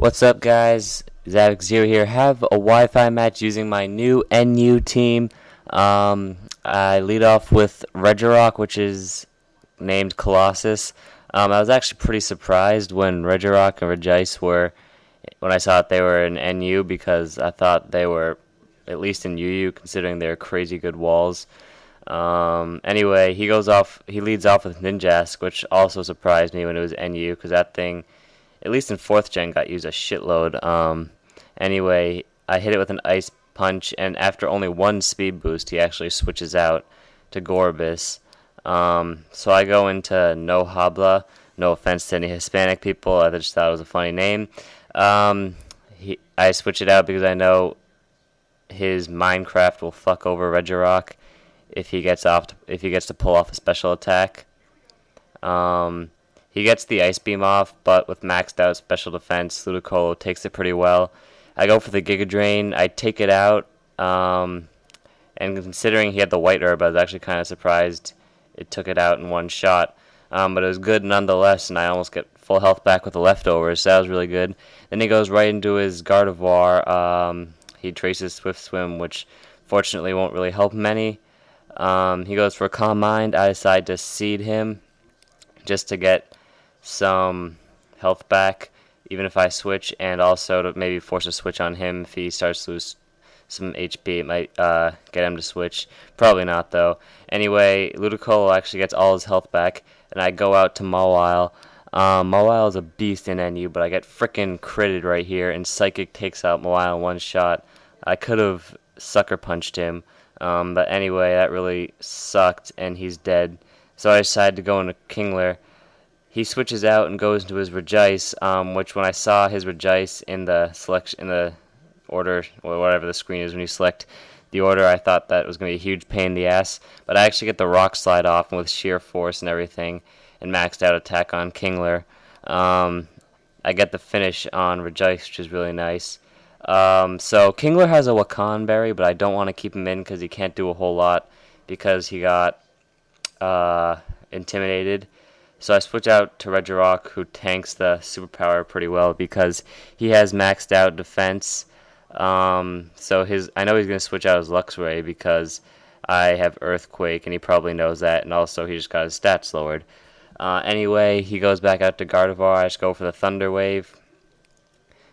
What's up, guys? Zavix0 here. Have a Wi-Fi match using my new NU team. I lead off with Regirock, which is named Colossus. I was actually pretty surprised when Regirock and Regice when I saw that they were in NU, because I thought they were at least in UU, considering their crazy good walls. Anyway, he leads off with Ninjask, which also surprised me when it was NU, because that thing, at least in 4th gen, got used a shitload. Anyway, I hit it with an Ice Punch, and after only one speed boost, he actually switches out to Gorbis. So I go into No Habla. No offense to any Hispanic people, I just thought it was a funny name. I switch it out because I know his Minecraft will fuck over Regirock if he gets to pull off a special attack. He gets the Ice Beam off, but with maxed out special defense, Ludicolo takes it pretty well. I go for the Giga Drain. I take it out, and considering he had the White Herb, I was actually kind of surprised it took it out in one shot. But it was good nonetheless, and I almost get full health back with the leftovers, so that was really good. Then he goes right into his Gardevoir. He traces Swift Swim, which fortunately won't really help him any. He goes for Calm Mind. I decide to Seed him just to get some health back, even if I switch, and also to maybe force a switch on him if he starts to lose some HP. It might get him to switch. Probably not, though. Anyway, Ludicolo actually gets all his health back, and I go out to Mawile. Mawile is a beast in NU, but I get frickin' critted right here, and Psychic takes out Mawile in one shot. I could have Sucker Punched him, but anyway, that really sucked, and he's dead. So I decided to go into Kingler. He switches out and goes into his Regice, which when I saw his Regice in the order, or whatever the screen is when you select the order, I thought that was going to be a huge pain in the ass. But I actually get the Rock Slide off with Sheer Force and everything, and maxed out attack on Kingler. I get the finish on Regice, which is really nice. So Kingler has a Wakan Berry, but I don't want to keep him in because he can't do a whole lot because he got intimidated. So I switch out to Regirock, who tanks the superpower pretty well because he has maxed out defense. I know he's going to switch out his Luxray because I have Earthquake, and he probably knows that, and also he just got his stats lowered. Anyway, he goes back out to Gardevoir. I just go for the Thunder Wave,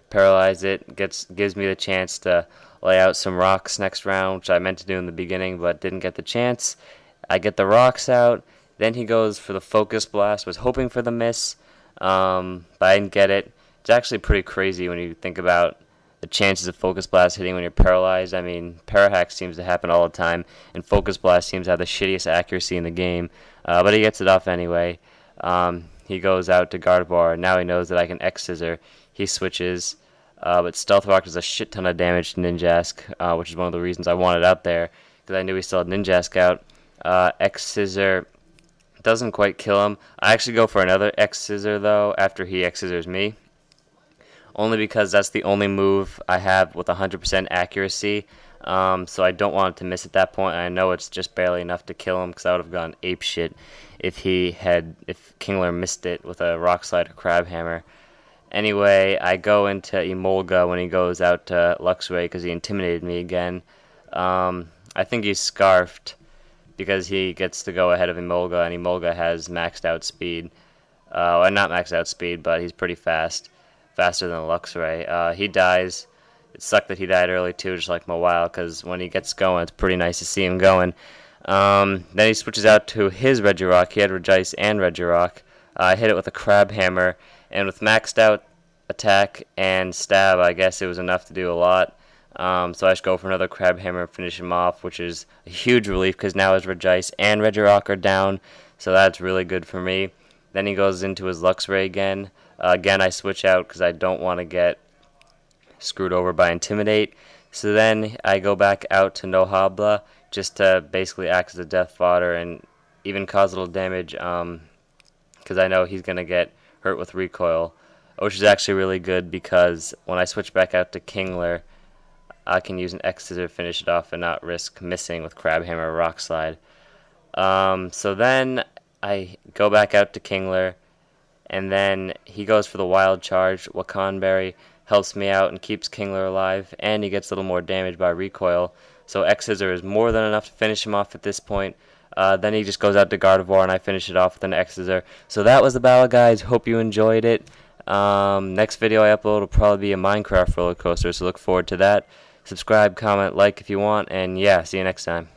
paralyze it, gives me the chance to lay out some rocks next round, which I meant to do in the beginning but didn't get the chance. I get the rocks out. Then he goes for the Focus Blast. Was hoping for the miss, but I didn't get it. It's actually pretty crazy when you think about the chances of Focus Blast hitting when you're paralyzed. I mean, Parahack seems to happen all the time, and Focus Blast seems to have the shittiest accuracy in the game. But he gets it off anyway. He goes out to Gardevoir. Now he knows that I can X-Scissor. He switches, but Stealth Rock does a shit ton of damage to Ninjask, which is one of the reasons I wanted out there, because I knew he still had Ninjask out. X-Scissor doesn't quite kill him. I actually go for another X-Scissor, though, after he X-Scissors me. Only because that's the only move I have with 100% accuracy. So I don't want to miss at that point. I know it's just barely enough to kill him, because I would have gone apeshit if Kingler missed it with a Rock Slide or Crab Hammer. Anyway, I go into Emolga when he goes out to Luxray because he intimidated me again. I think he's Scarfed because he gets to go ahead of Emolga, and Emolga has maxed out speed. Well, not maxed out speed, but he's pretty fast. Faster than Luxray. He dies. It sucked that he died early too, just like Mawile, because when he gets going, it's pretty nice to see him going. Then he switches out to his Regirock. He had Regice and Regirock. I hit it with a Crab Hammer, and with maxed out attack and stab, I guess it was enough to do a lot. So I just go for another Crab Hammer and finish him off, which is a huge relief because now his Regice and Regirock are down, so that's really good for me. Then he goes into his Luxray again. Again, I switch out because I don't want to get screwed over by Intimidate. So then I go back out to No Habla just to basically act as a death fodder and even cause a little damage because I know he's going to get hurt with Recoil, which is actually really good because when I switch back out to Kingler, I can use an X-Scissor to finish it off and not risk missing with Crab Hammer or Rock Slide. So then I go back out to Kingler, and then he goes for the Wild Charge, Wakan Berry. helps me out and keeps Kingler alive, and he gets a little more damage by recoil. So X Scissor is more than enough to finish him off at this point. Then he just goes out to Gardevoir, and I finish it off with an X Scissor. So that was the battle, guys. Hope you enjoyed it. Next video I upload will probably be a Minecraft roller coaster, so look forward to that. Subscribe, comment, like if you want, and yeah, see you next time.